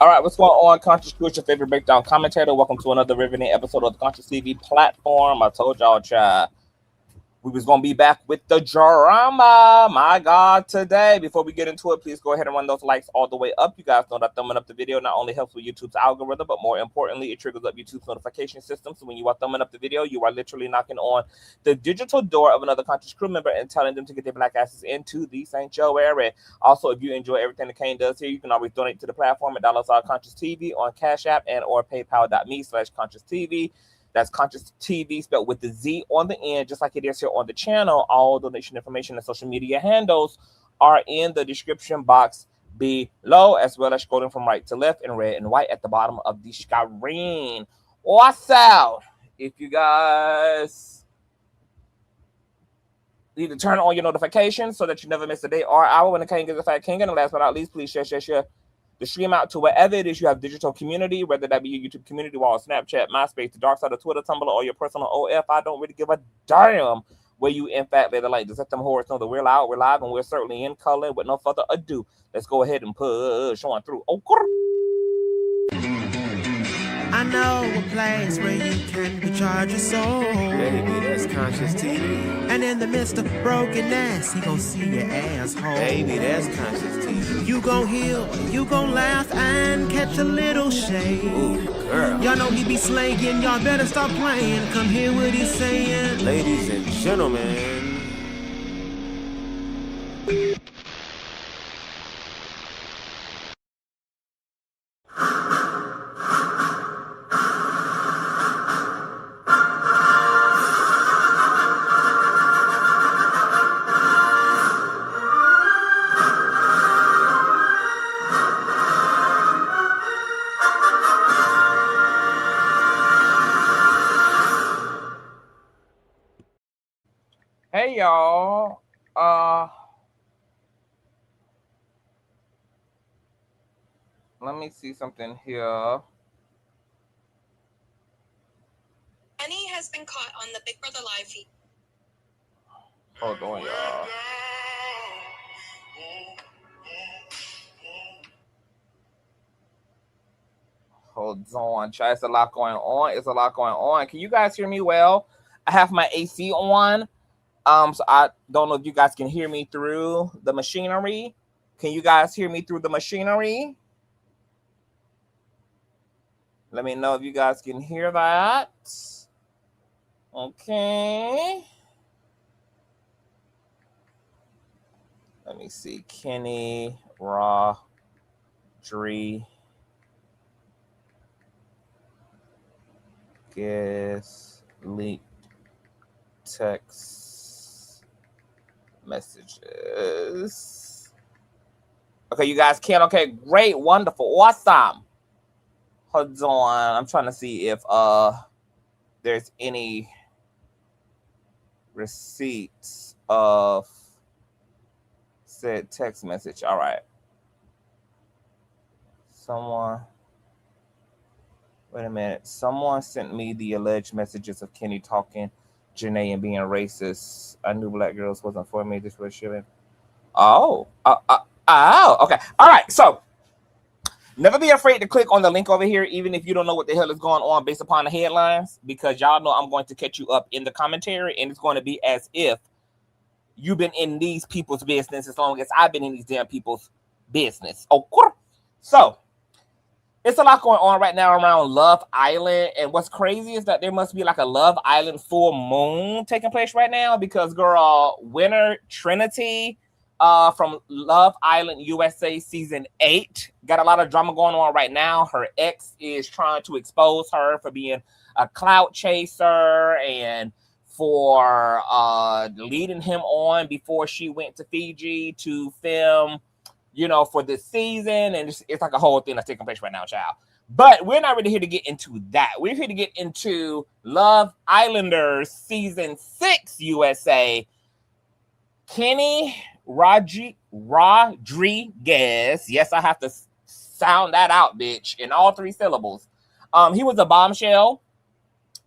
All right, what's going on, Consciouztv, your favorite breakdown commentator? Welcome to another riveting episode of the Consciouztv platform. I told y'all, child, we was going to be back with the drama. My God, today. Before we get into it, please go ahead and run those likes all the way up. You guys know that thumbing up the video not only helps with YouTube's algorithm, but more importantly, it triggers up YouTube's notification system. So when you are thumbing up the video, you are literally knocking on the digital door of another Conscious crew member and telling them to get their black asses into the sanctuary. Also, if you enjoy everything the Kane does here, you can always donate to the platform at $Consciouztv on Cash App and or paypal.me/Consciouztv. That's Consciouztv spelled with the Z on the end, just like it is here on the channel. All donation information and social media handles are in the description box below, as well as scrolling from right to left in red and white at the bottom of the screen. Also, if you guys need to turn on your notifications so that you never miss a day or hour when the King gets a fat king. And last but not least, please share the stream out to wherever it is you have digital community, whether that be your YouTube community wall, Snapchat, MySpace, the dark side of Twitter, Tumblr, or your personal OF. I don't really give a damn where you in fact let the light. Just let them whores know that we're loud, we're live, and we're certainly in color. With no further ado, let's go ahead and push on through. I know a place where you can recharge your soul. Baby, that's Consciouztv. And in the midst of brokenness, he gon' see your asshole. Baby, that's Consciouztv. You gon' heal, you gon' laugh and catch a little shade. Ooh, girl. Y'all know he be slaying, y'all better stop playing. Come hear what he's saying. Ladies and gentlemen. Hey y'all, let me see something here. Annie has been caught on the Big Brother live feed. Hold on, y'all. Hold on, child. It's a lot going on. Can you guys hear me well? I have my AC on. So I don't know if you guys can hear me through the machinery. Can you guys hear me through the machinery? Let me know if you guys can hear that. Okay. Let me see. Kenny, Rodri, leaked text messages. Okay, you guys can. Okay, great, wonderful, awesome. Hold on, I'm trying to see if there's any receipts of said text message. All right. Wait a minute. Someone sent me the alleged messages of Kenny talking Janae and being racist. I knew black girls wasn't for me. This was shit. Oh, okay. All right. So never be afraid to click on the link over here, even if you don't know what the hell is going on based upon the headlines, because y'all know I'm going to catch you up in the commentary, and it's going to be as if you've been in these people's business as long as I've been in these damn people's business. Oh, so it's a lot going on right now around Love Island. And what's crazy is that there must be like a Love Island full moon taking place right now, because girl, winner Trinity from Love Island USA season 8 got a lot of drama going on right now. Her ex is trying to expose her for being a clout chaser and for leading him on before she went to Fiji to film, you know, for this season. And it's like a whole thing that's taking place right now, child. But we're not really here to get into that. We're here to get into Love Islanders season 6 USA. Kenny Rodriguez. Yes, I have to sound that out, bitch, in all 3 syllables. He was a bombshell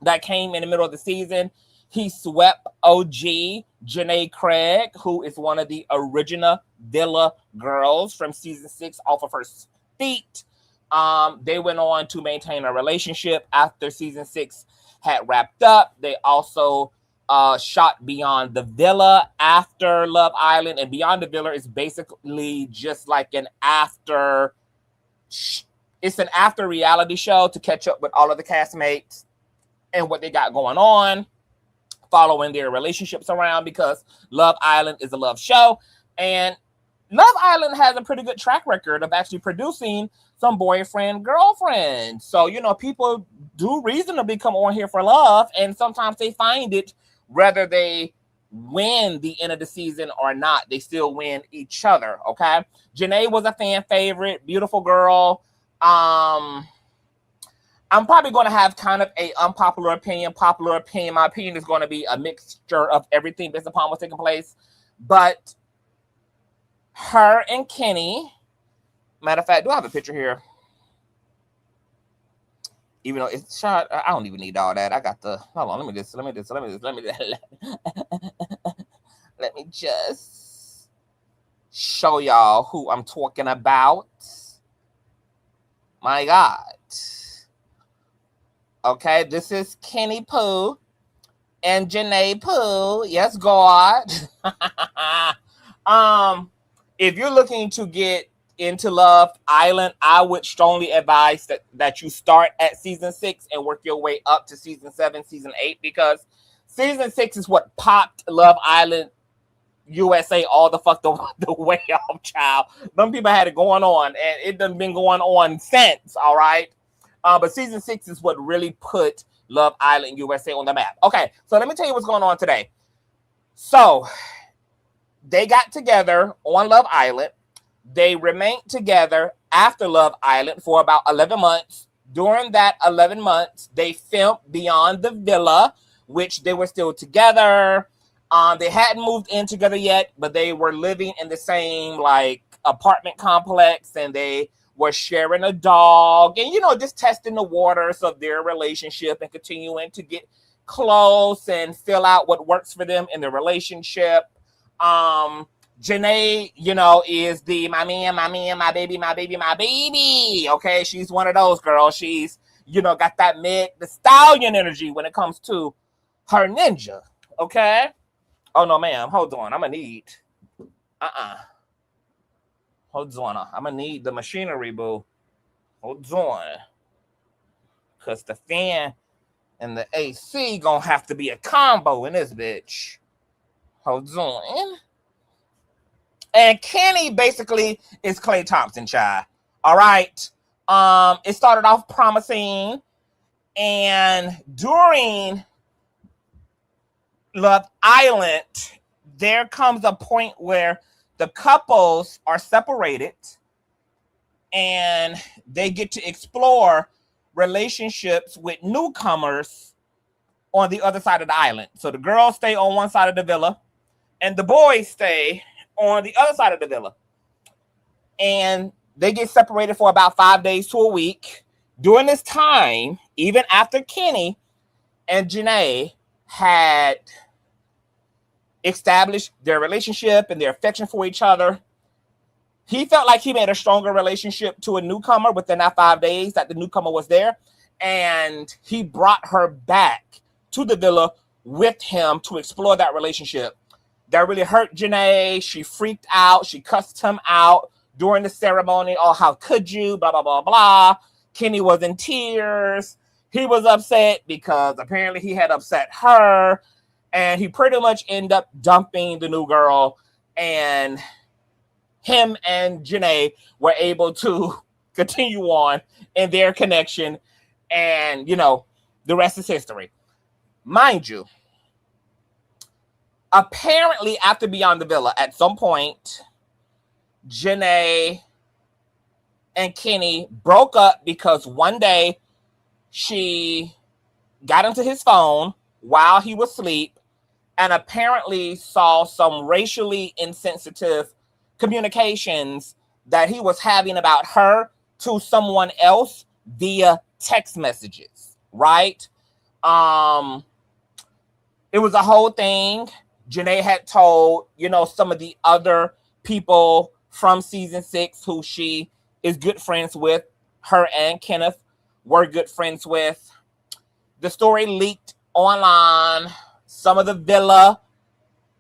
that came in the middle of the season. He swept OG Janae Craig, who is one of the original Villa girls from season 6, off of her feet. They went on to maintain a relationship after season 6 had wrapped up. They also shot Beyond the Villa after Love Island, and Beyond the Villa is basically just like an after. It's an after reality show to catch up with all of the castmates and what they got going on, following their relationships around, because Love Island is a love show, and Love Island has a pretty good track record of actually producing some boyfriend, girlfriend. So, people do reasonably come on here for love, and sometimes they find it, whether they win the end of the season or not, they still win each other, okay? Janae was a fan favorite, beautiful girl. I'm probably going to have kind of a unpopular opinion. Popular opinion, my opinion is going to be a mixture of everything based upon what's taking place. But her and Kenny, matter of fact, do I have a picture here? Even though it's shot, I don't even need all that. I got the, hold on, let me just show y'all who I'm talking about. My God. Okay, this is Kenny Pooh and Janae Pooh. Yes, God. If you're looking to get into Love Island, I would strongly advise that you start at season 6 and work your way up to season 7, season 8, because season 6 is what popped Love Island USA all the fuck the way off, child. Them people had it going on, and it done been going on since, all right? But season 6 is what really put Love Island USA on the map. Okay, so let me tell you what's going on today. So they got together on Love Island. They remained together after Love Island for about 11 months. During that 11 months, they filmed Beyond the Villa, which they were still together. They hadn't moved in together yet, but they were living in the same apartment complex, and they were sharing a dog, and just testing the waters of their relationship and continuing to get close and fill out what works for them in the relationship. Janae, is the my man, my baby. Okay, she's one of those girls. She's, got that the stallion energy when it comes to her ninja. Okay. Oh no, ma'am. Hold on. I'm gonna need. Hold on. I'm gonna need the machinery, boo. Hold on. Cause the fan and the AC gonna have to be a combo in this bitch. Hold on. And Kenny basically is Klay Thompson, child. All right. It started off promising, and during Love Island, there comes a point where the couples are separated, and they get to explore relationships with newcomers on the other side of the island. So the girls stay on one side of the villa, and the boys stay on the other side of the villa. And they get separated for about 5 days to a week. During this time, even after Kenny and Janae had established their relationship and their affection for each other, he felt like he made a stronger relationship to a newcomer within that 5 days that the newcomer was there. And he brought her back to the villa with him to explore that relationship. That really hurt Janae. She freaked out. She cussed him out during the ceremony. Oh, how could you? Blah, blah, blah, blah. Kenny was in tears. He was upset because apparently he had upset her. And he pretty much ended up dumping the new girl. And him and Janae were able to continue on in their connection. And, the rest is history. Mind you, apparently after Beyond the Villa, at some point, Janae and Kenny broke up because one day she got into his phone while he was asleep and apparently saw some racially insensitive communications that he was having about her to someone else via text messages, right? It was a whole thing. Janae had told, some of the other people from season 6 who she is good friends with, her and Kenneth were good friends with. The story leaked online. Some of the villa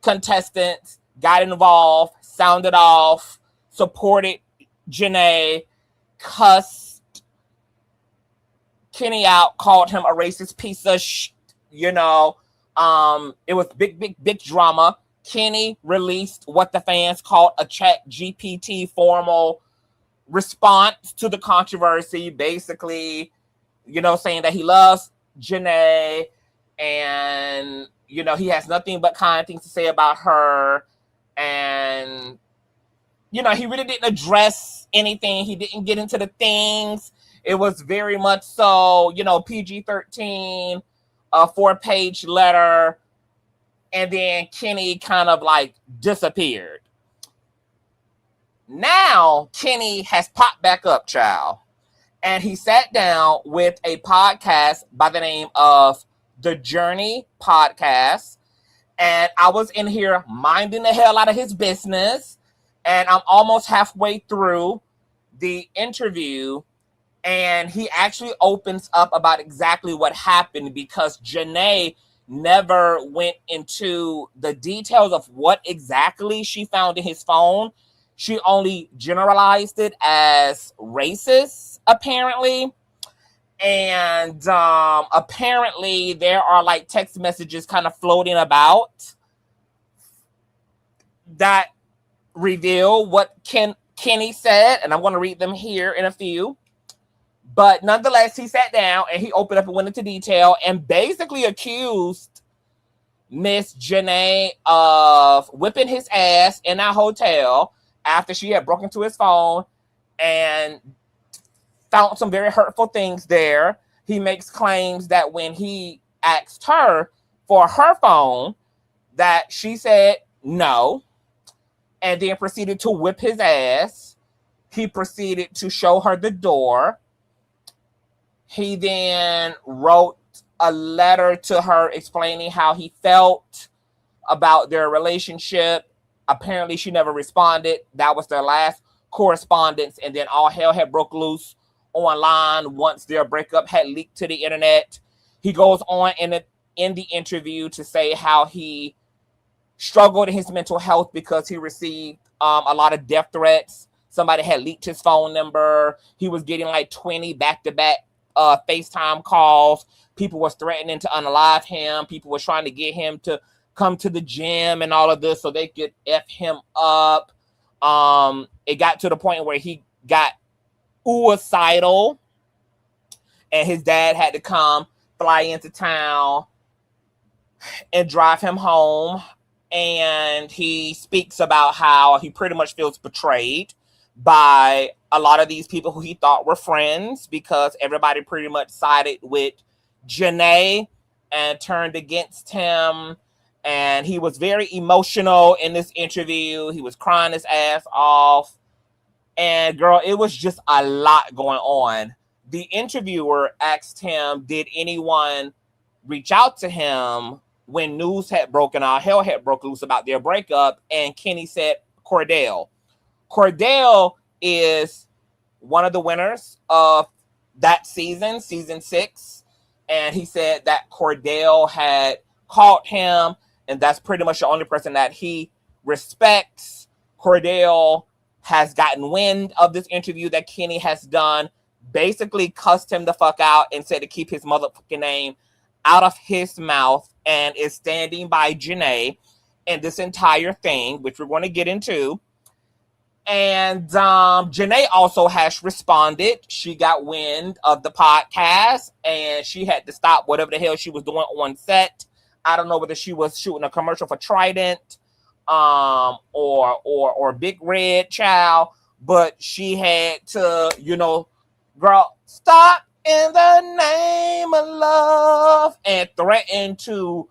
contestants got involved, sounded off, supported Janae, cussed Kenny out, called him a racist piece of shit. It was big drama. Kenny released what the fans called a ChatGPT formal response to the controversy, basically, saying that he loves Janae and, he has nothing but kind things to say about her. And, he really didn't address anything. He didn't get into the things. It was very much so, PG-13, a 4-page letter. And then Kenny kind of like disappeared. Now, Kenny has popped back up, child. And he sat down with a podcast by the name of The Journey Podcast. And I was in here minding the hell out of his business. And I'm almost halfway through the interview. And he actually opens up about exactly what happened, because Janae never went into the details of what exactly she found in his phone. She only generalized it as racist, apparently. And apparently there are like text messages kind of floating about that reveal what Kenny said. And I'm going to read them here in a few. But nonetheless, he sat down and he opened up and went into detail and basically accused Miss Janae of whipping his ass in that hotel after she had broken into his phone and found some very hurtful things there. He makes claims that when he asked her for her phone, that she said no, and then proceeded to whip his ass. He proceeded to show her the door. He then wrote a letter to her explaining how he felt about their relationship. Apparently, she never responded. That was their last correspondence. And then all hell had broke loose online once their breakup had leaked to the internet. He goes on in the interview to say how he struggled in his mental health because he received a lot of death threats. Somebody had leaked his phone number. He was getting like 20 back-to-back FaceTime calls. People was threatening to unalive him. People was trying to get him to come to the gym and all of this so they could F him up. It got to the point where he got suicidal, and his dad had to come fly into town and drive him home. And he speaks about how he pretty much feels betrayed by a lot of these people who he thought were friends, because everybody pretty much sided with Janae and turned against him. And he was very emotional in this interview. He was crying his ass off. And girl, it was just a lot going on. The interviewer asked him, did anyone reach out to him when news had broken out, hell had broken loose about their breakup? And Kenny said Kordell. Kordell is one of the winners of that season 6. And he said that Kordell had called him, and that's pretty much the only person that he respects. Kordell has gotten wind of this interview that Kenny has done, basically cussed him the fuck out and said to keep his motherfucking name out of his mouth, and is standing by Janae in this entire thing, which we're going to get into. And Janae also has responded. She got wind of the podcast, and she had to stop whatever the hell she was doing on set. I don't know whether she was shooting a commercial for Trident or Big Red Child, but she had to, girl, stop in the name of love, and threaten to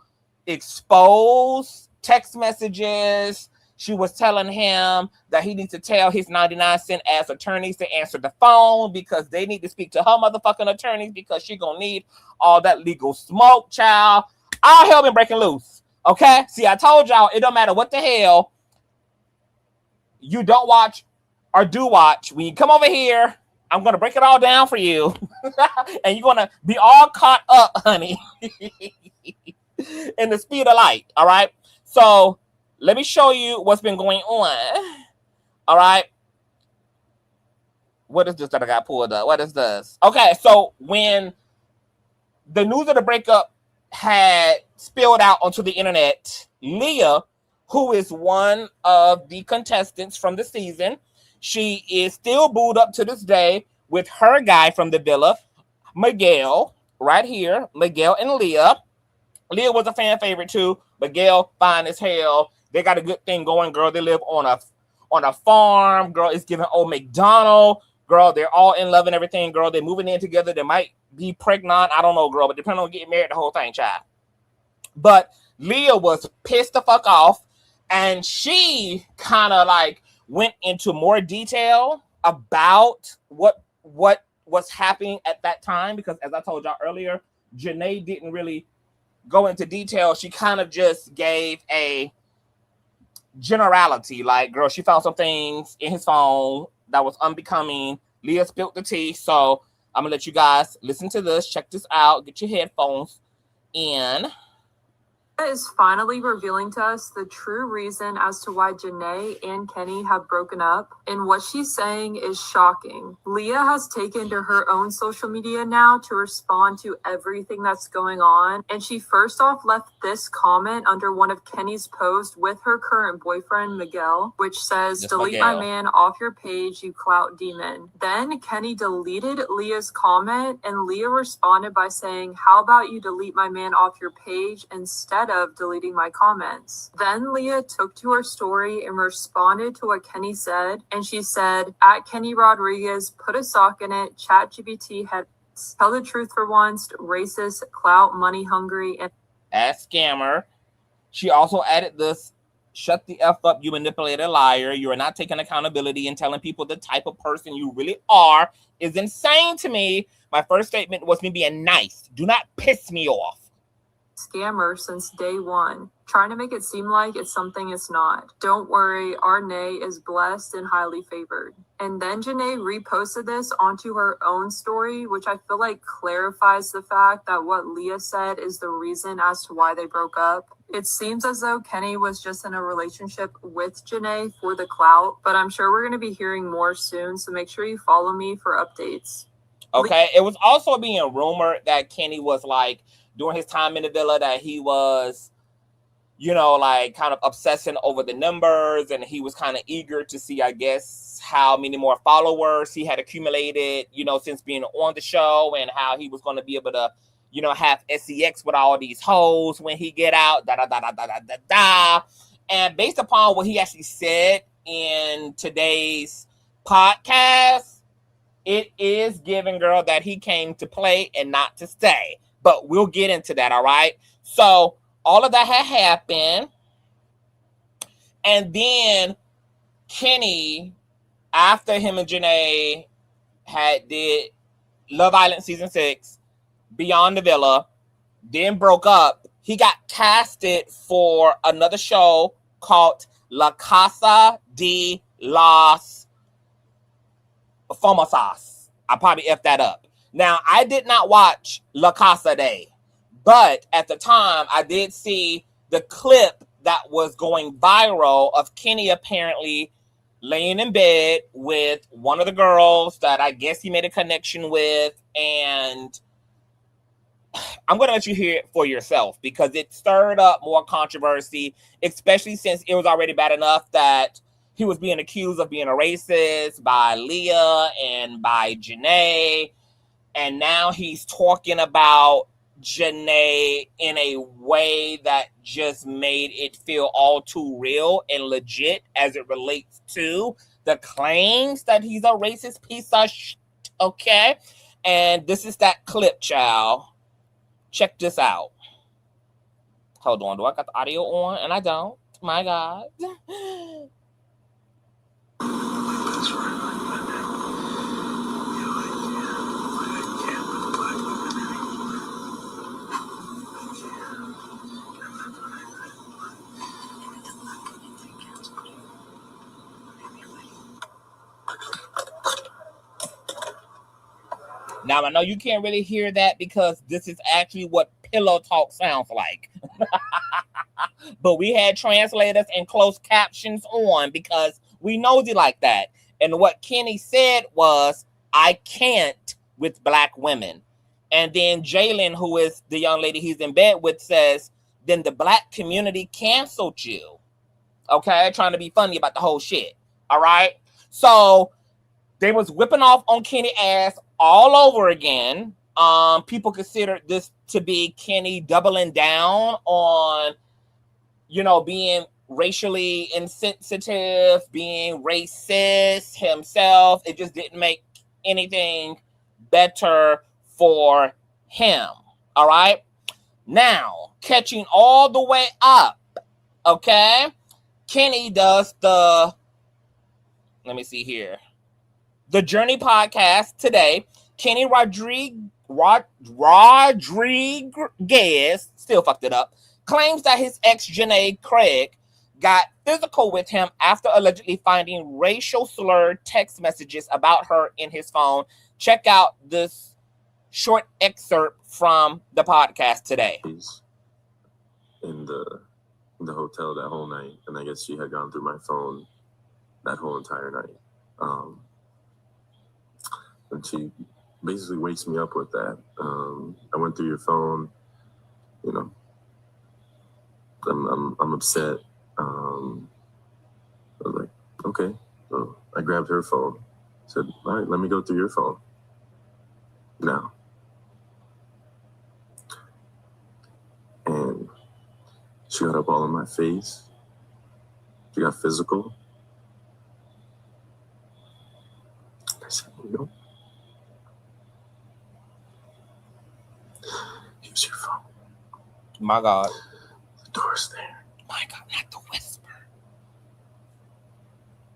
expose text messages. She was telling him that he needs to tell his 99-cent ass attorneys to answer the phone, because they need to speak to her motherfucking attorneys, because she gonna need all that legal smoke, child. All hell been breaking loose. Okay? See, I told y'all, it don't matter what the hell you don't watch or do watch. When you come over here, I'm gonna break it all down for you, and you're gonna be all caught up, honey, in the speed of light. All right. So let me show you what's been going on. All right. What is this that I got pulled up? What is this? Okay, so when the news of the breakup had spilled out onto the internet, Leah, who is one of the contestants from the season, she is still booed up to this day with her guy from the villa, Miguel, right here. Miguel and Leah. Leah was a fan favorite too. Miguel, fine as hell. They got a good thing going, girl. They live on a farm, girl. It's giving old McDonald. Girl, they're all in love and everything, girl. They're moving in together. They might be pregnant. I don't know, girl, but they plan on getting married, the whole thing, child. But Leah was pissed the fuck off, and she kind of like went into more detail about what was happening at that time, because as I told y'all earlier, Janae didn't really go into detail. She kind of just gave a generality, like, girl, she found some things in his phone that was unbecoming. Leah spilled the tea, so I'm gonna let you guys listen to this. Check this out. Get your headphones in. Is finally revealing to us the true reason as to why Janae and Kenny have broken up, and what she's saying is shocking. Leah has taken to her own social media now to respond to everything that's going on, and she first off left this comment under one of Kenny's posts with her current boyfriend Miguel, which says, "Delete my man off your page, you clout demon." Then Kenny deleted Leah's comment, and Leah responded by saying, "How about you delete my man off your page instead of deleting my comments?" Then Leah took to her story and responded to what Kenny said, and she said, "At Kenny Rodriguez, put a sock in it, ChatGPT heads, tell the truth for once, racist, clout, money hungry, and ass scammer." She also added this: "Shut the F up, you manipulated liar. You are not taking accountability and telling people the type of person you really are is insane to me. My first statement was me being nice. Do not piss me off." Scammer since day one, trying to make it seem like it's something it's not. Don't worry, our Nay is blessed and highly favored. And then Janae reposted this onto her own story, which I feel like clarifies the fact that what Leah said is the reason as to why they broke up. It seems as though Kenny was just in a relationship with Janae for the clout, but I'm sure we're going to be hearing more soon, so make sure you follow me for updates. Okay, it was also being rumored that Kenny was like, during his time in the villa, that he was, you know, like kind of obsessing over the numbers, and he was kind of eager to see, I guess, how many more followers he had accumulated, you know, since being on the show, and how he was going to be able to, you know, have sex with all these hoes when he get out, da da da da da da da da. And based upon what he actually said in today's podcast, it is giving, girl, that he came to play and not to stay. But we'll get into that, all right? So all of that had happened. And then Kenny, after him and Janae had did Love Island Season 6, Beyond the Villa, then broke up, he got casted for another show called La Casa de los Famosos. I probably F that up. Now, I did not watch La Casa de, but at the time, I did see the clip that was going viral of Kenny apparently laying in bed with one of the girls that I guess he made a connection with, and I'm going to let you hear it for yourself, because it stirred up more controversy, especially since it was already bad enough that he was being accused of being a racist by Leah and by Janae. And now he's talking about Janae in a way that just made it feel all too real and legit as it relates to the claims that he's a racist piece of shit, okay? And this is that clip, child. Check this out. Hold on, do I got the audio on? And I don't. My God. Now I know you can't really hear that because this is actually what pillow talk sounds like. But we had translators and closed captions on because we nosy like that. And what Kenny said was, I can't with black women. And then Jalen, who is the young lady he's in bed with, says, then the black community canceled you. Okay, trying to be funny about the whole shit. All right. So they was whipping off on Kenny ass all over again. People considered this to be Kenny doubling down on, you know, being racially insensitive, being racist himself. It just didn't make anything better for him. All right. Now, catching all the way up, okay, Kenny does the, let me see here, the Journey podcast today. Kenny Rodriguez, still fucked it up, claims that his ex, Janae Craig, got physical with him after allegedly finding racial slurred text messages about her in his phone. Check out this short excerpt from the podcast today. In the hotel that whole night, and I guess she had gone through my phone that whole entire night. And she basically wakes me up with that. I went through your phone, you know. I'm upset. I was like, okay. So I grabbed her phone. Said, all right, let me go through your phone now. And she got up all in my face. She got physical. I said, no. Here's your phone. My God. The door's there. My God, not the whisper.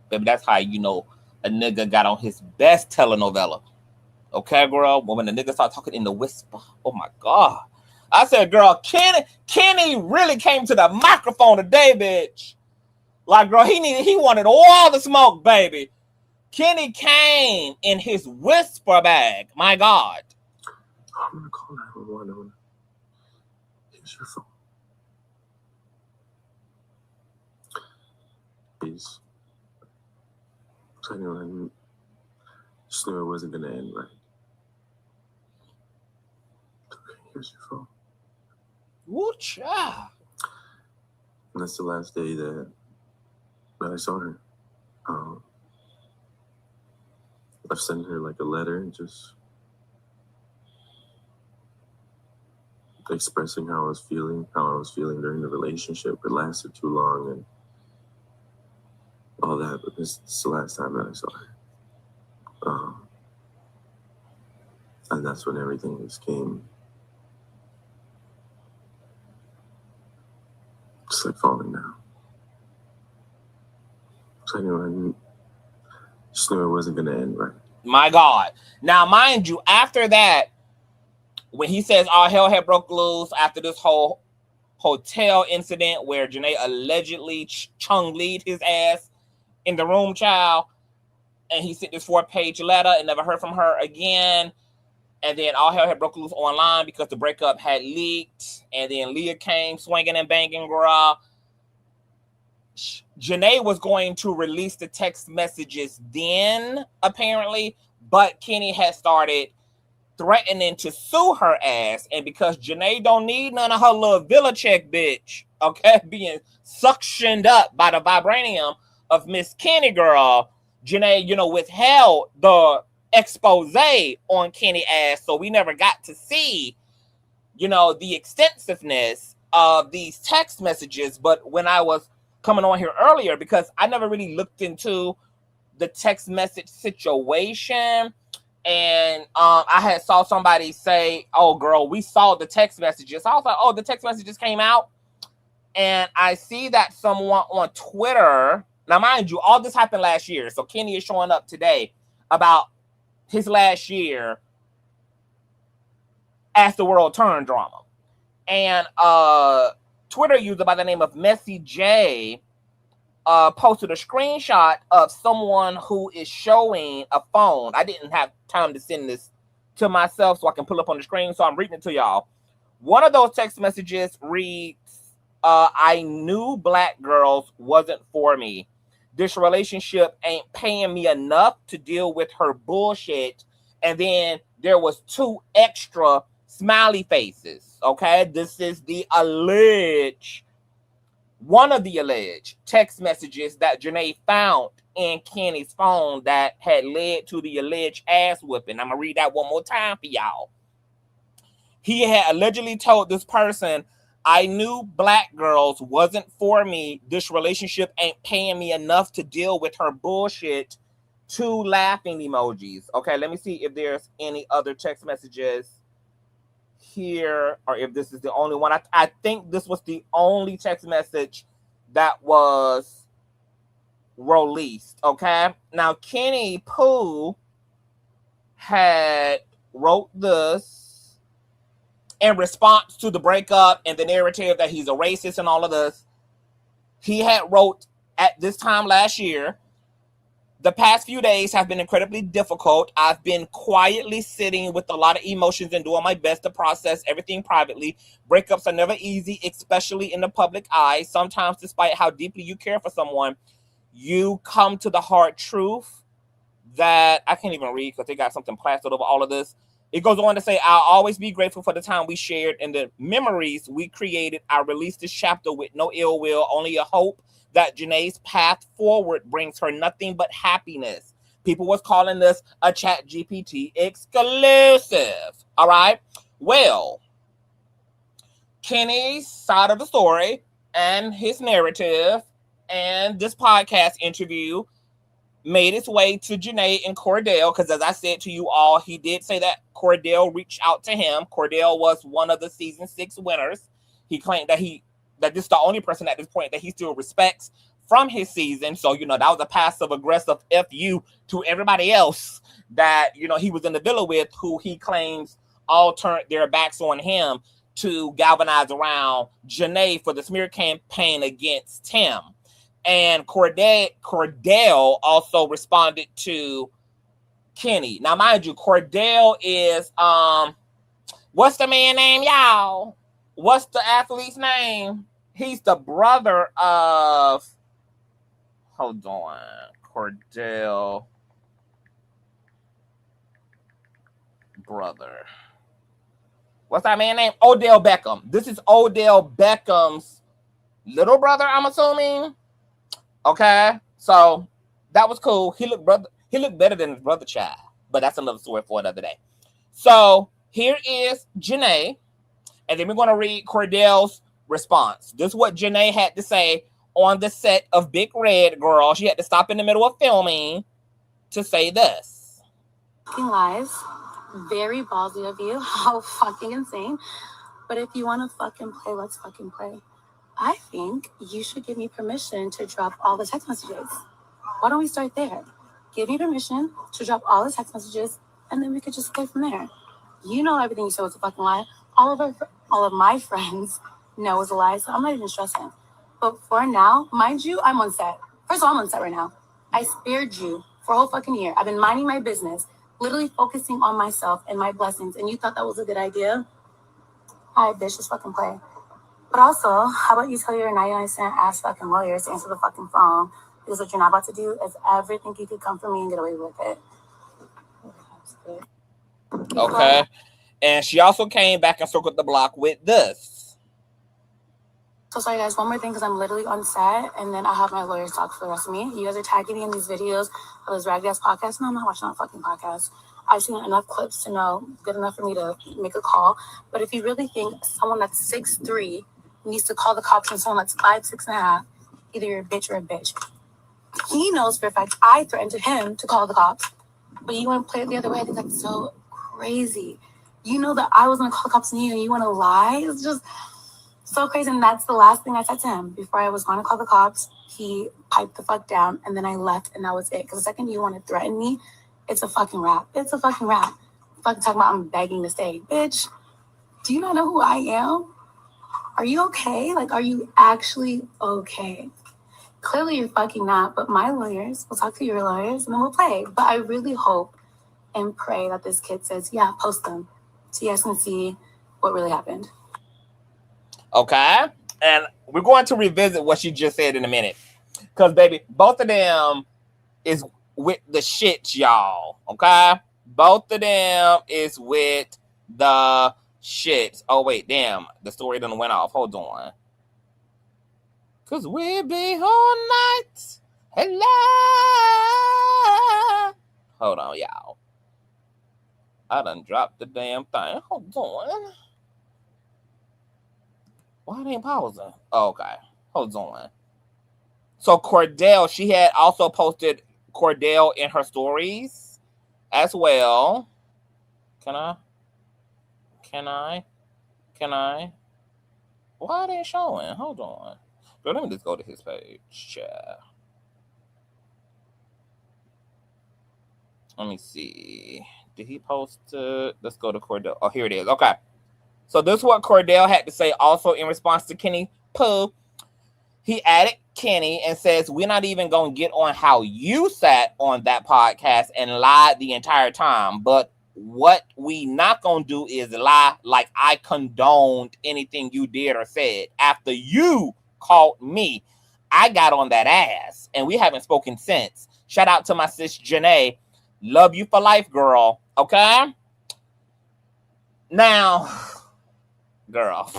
Baby, that's how you know a nigga got on his best telenovela. Okay, girl? When the nigga start talking in the whisper. Oh, my God. I said, girl, Kenny really came to the microphone today, bitch. Like, girl, he wanted all the smoke, baby. Kenny came in his whisper bag. My God. Oh, I'm going to call 911. Here's your phone. Please. So anyway, I just knew it wasn't going to end right. Okay, here's your phone. Woo, child. And that's the last day that I saw her. I've sent her like a letter and just expressing how I was feeling during the relationship. It lasted too long and all that, but this is the last time that I saw her. And that's when everything just came. Just like falling down. So anyway, I just knew it wasn't going to end right. My God. Now, mind you, after that, when he says all hell had broke loose after this whole hotel incident where Janae allegedly chung-lead his ass in the room, child, and he sent this 4-page letter and never heard from her again. And then all hell had broke loose online because the breakup had leaked. And then Leah came swinging and banging, girl. Janae was going to release the text messages then, apparently. But Kenny had started threatening to sue her ass. And because Janae don't need none of her little villa check, bitch, okay, being suctioned up by the vibranium of Miss Kenny, girl, Janae, withheld the expose on Kenny ass, so we never got to see, the extensiveness of these text messages. But when I was coming on here earlier, because I never really looked into the text message situation, and I had saw somebody say, oh girl, we saw the text messages. I was like, oh, the text messages came out, and I see that someone on Twitter, now mind you, all this happened last year, so Kenny is showing up today about his last year as the world turned drama. And Twitter user by the name of Messy J posted a screenshot of someone who is showing a phone. I didn't have time to send this to myself so I can pull up on the screen. So I'm reading it to y'all. One of those text messages reads, I knew black girls wasn't for me. This relationship ain't paying me enough to deal with her bullshit. And then there was 2 extra smiley faces. Okay, this is one of the alleged text messages that Janae found in Kenny's phone that had led to the alleged ass whipping. I'm gonna read that one more time for y'all. He had allegedly told this person, I knew black girls wasn't for me. This relationship ain't paying me enough to deal with her bullshit. 2 laughing emojis. Okay, let me see if there's any other text messages here, or if this is the only one. I think this was the only text message that was released. Okay, now Kenny Pooh had wrote this in response to the breakup and the narrative that he's a racist and all of this. He had wrote at this time last year, the past few days have been incredibly difficult. I've been quietly sitting with a lot of emotions and doing my best to process everything privately. Breakups are never easy, especially in the public eye. Sometimes, despite how deeply you care for someone, you come to the hard truth that I can't even read because they got something plastered over all of this. It goes on to say, I'll always be grateful for the time we shared and the memories we created. I released this chapter with no ill will, only a hope that Janae's path forward brings her nothing but happiness. People was calling this a ChatGPT exclusive. All right. Well, Kenny's side of the story and his narrative and this podcast interview made its way to Janae and Kordell, because as I said to you all, he did say that Kordell reached out to him. Kordell was one of the season 6 winners. He claimed that this is the only person at this point that he still respects from his season. So, that was a passive aggressive FU to everybody else that, he was in the villa with, who he claims all turned their backs on him to galvanize around Janae for the smear campaign against him. And Kordell also responded to Kenny. Now, mind you, Kordell is, what's the man name, y'all? What's the athlete's name? He's the brother of, hold on, Kordell brother. What's that man name? Odell Beckham. This is Odell Beckham's little brother, I'm assuming. Okay, so that was cool. He looked better than his brother child, but that's another story for another day. So here is Janae, and then we're going to read Kordell's response. This is what Janae had to say on the set of Big Red Girl. She had to stop in the middle of filming to say this. Fucking lies. Very ballsy of you. How fucking insane. But if you want to fucking play, let's fucking play. I think you should give me permission to drop all the text messages. Why don't we start there? Give me permission to drop all the text messages, and then we could just play from there. You know everything you said was a fucking lie. All of my friends know it's a lie, so I'm not even stressing. But for now, mind you, I'm on set. First of all, I'm on set right now. I spared you for a whole fucking year. I've been minding my business, literally focusing on myself and my blessings, and you thought that was a good idea? All right, bitch, just fucking play. But also, how about you tell your 99-cent ass fucking lawyers to answer the fucking phone? Because what you're not about to do is ever think you could come for me and get away with it. Okay. And she also came back and circled the block with this. So sorry, guys. One more thing, because I'm literally on set, and then I'll have my lawyers talk for the rest of me. You guys are tagging me in these videos of this ragged-ass podcast. No, I'm not watching that fucking podcast. I've seen enough clips to know good enough for me to make a call. But if you really think someone that's 6'3" needs to call the cops on someone that's 5', 6.5", either you're a bitch or a bitch. He knows for a fact I threatened him to call the cops, but you want to play it the other way. I think that's so crazy. You know that I was going to call the cops on you, and you want to lie? It's just so crazy. And that's the last thing I said to him. Before I was going to call the cops, he piped the fuck down, and then I left, and that was it. Because the second you want to threaten me, it's a fucking wrap. It's a fucking wrap. Fucking talking about I'm begging to stay. Bitch, do you not know who I am? Are you okay? Like, are you actually okay? Clearly you're fucking not, but my lawyers will talk to your lawyers and then we'll play. But I really hope and pray that this kid says, yeah, post them, so you guys can see what really happened. Okay, and we're going to revisit what she just said in a minute, because baby, both of them is with the shit, y'all. Okay, both of them is with the shit. Oh wait, damn, the story done went off. Hold on, cause we'll be all night. Hello. Hold on, y'all. I done dropped the damn thing. Hold on. Why it ain't pausing? Oh, okay. Hold on. So Kordell, she had also posted Kordell in her stories as well. Can I? Why it ain't showing? Hold on. But let me just go to his page. Let me see. Did he post it? Let's go to Kordell. Oh, here it is. Okay. So this is what Kordell had to say also in response to Kenny Pooh. He added Kenny and says, we're not even going to get on how you sat on that podcast and lied the entire time. But what we not going to do is lie like I condoned anything you did or said. After you called me, I got on that ass. And we haven't spoken since. Shout out to my sis Jana. Love you for life, girl. Okay? Now, girl.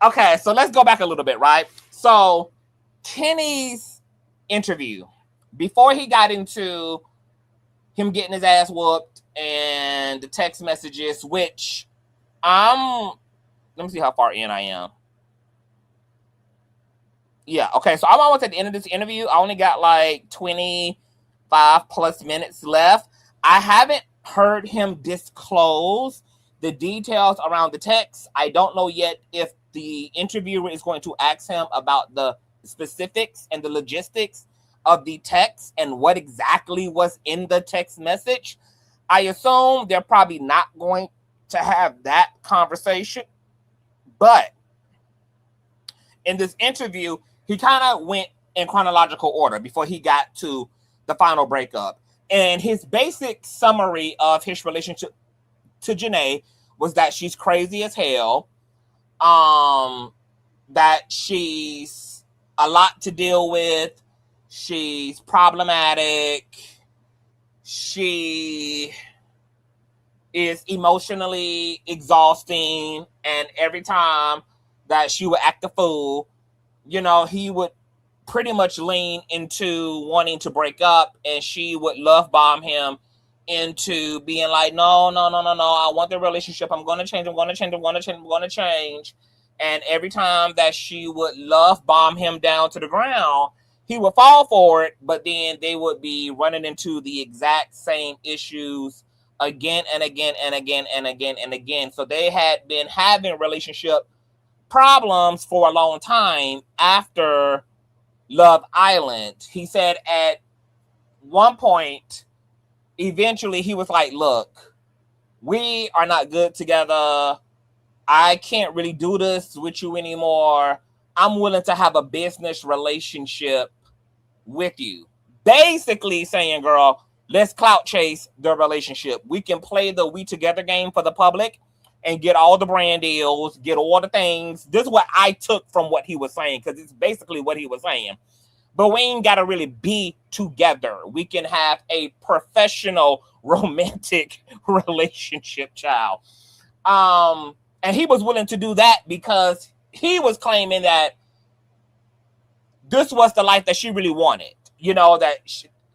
Okay, so let's go back a little bit, right? So Kenny's interview, before he got into him getting his ass whooped and the text messages, which let me see how far in I am. Yeah, okay, so I'm almost at the end of this interview. I only got like 25 plus minutes left. I haven't heard him disclose the details around the text. I don't know yet if the interviewer is going to ask him about the specifics and the logistics of the text and what exactly was in the text message. I assume they're probably not going to have that conversation. But in this interview, he kind of went in chronological order before he got to the final breakup. And his basic summary of his relationship to Janae was that she's crazy as hell, that she's a lot to deal with, she's problematic, she is emotionally exhausting, and every time that she would act a fool, you know, he would pretty much lean into wanting to break up, and she would love bomb him into being like, no, I want the relationship. I'm going to change. And every time that she would love bomb him down to the ground, he would fall for it, but then they would be running into the exact same issues again and again and again and again and again. So they had been having relationship problems for a long time after Love Island. He said at one point, eventually he was like, look, we are not good together. I can't really do this with you anymore. I'm willing to have a business relationship with you. Basically saying, girl, let's clout chase the relationship. We can play the we together game for the public and get all the brand deals, get all the things. This is what I took from what he was saying, because it's basically what he was saying. But we ain't got to really be together. We can have a professional romantic relationship, child. And he was willing to do that because he was claiming that this was the life that she really wanted. You know, that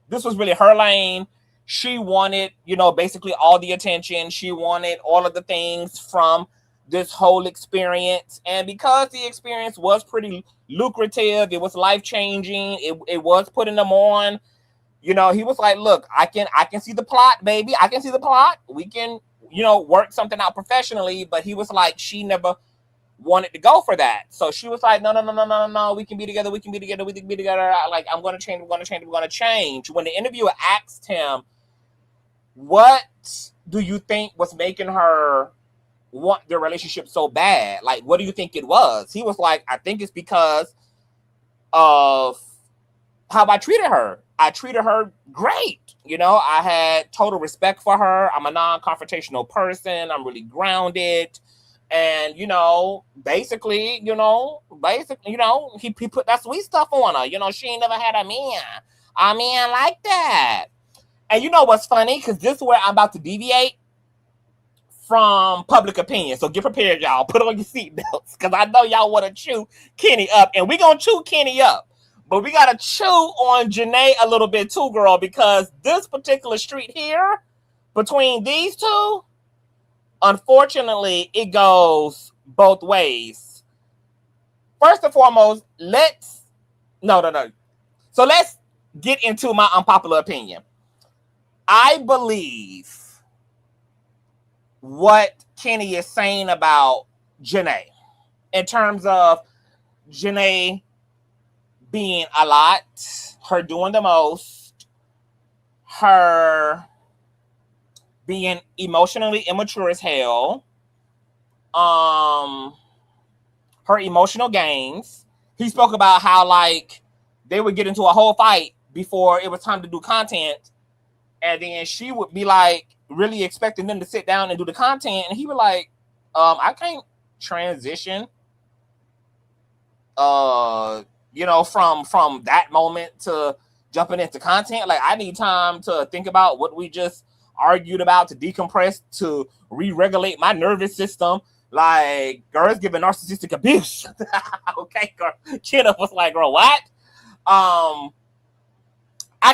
this was really her lane. She wanted, you know, basically all the attention. She wanted all of the things from this whole experience. And because the experience was pretty lucrative, it was life-changing, it was putting them on, you know, he was like, look, I can see the plot, baby. I can see the plot. We can, you know, work something out professionally. But he was like, she never wanted to go for that. So she was like, no, we can be together. We can be together. Like, I'm going to change. When the interviewer asked him, what do you think was making her want the relationship so bad? Like, what do you think it was? He was like, I think it's because of how I treated her. I treated her great. You know, I had total respect for her. I'm a non-confrontational person. I'm really grounded. And, you know, basically, he put that sweet stuff on her. You know, she ain't never had a man like that. And you know what's funny? Because this is where I'm about to deviate from public opinion. So get prepared, y'all. Put on your seatbelts, because I know y'all want to chew Kenny up. And we're going to chew Kenny up. But we got to chew on Janae a little bit too, girl, because this particular street here, between these two, unfortunately, it goes both ways. First and foremost, So let's get into my unpopular opinion. I believe what Kenny is saying about Janae in terms of Janae being a lot, her doing the most, her being emotionally immature as hell, her emotional games. He spoke about how, like, they would get into a whole fight before it was time to do content, and then she would be like really expecting them to sit down and do the content, and he would like, I can't transition you know, from that moment to jumping into content. Like, I need time to think about what we just argued about, to decompress, to re-regulate my nervous system. Like, girl's giving narcissistic abuse. Okay, girl. Kidda was like, girl, what? I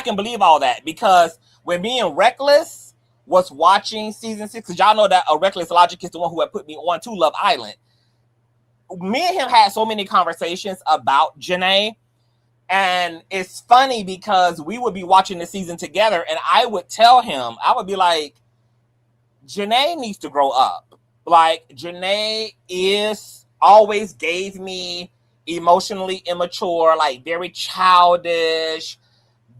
can believe all that, because when me and Reckless was watching season 6, because y'all know that Reckless Logic is the one who had put me on to Love Island. Me and him had so many conversations about Janae, and it's funny because we would be watching the season together, and I would tell him, I would be like, Janae needs to grow up. Like, Janae always gave me emotionally immature, like very childish,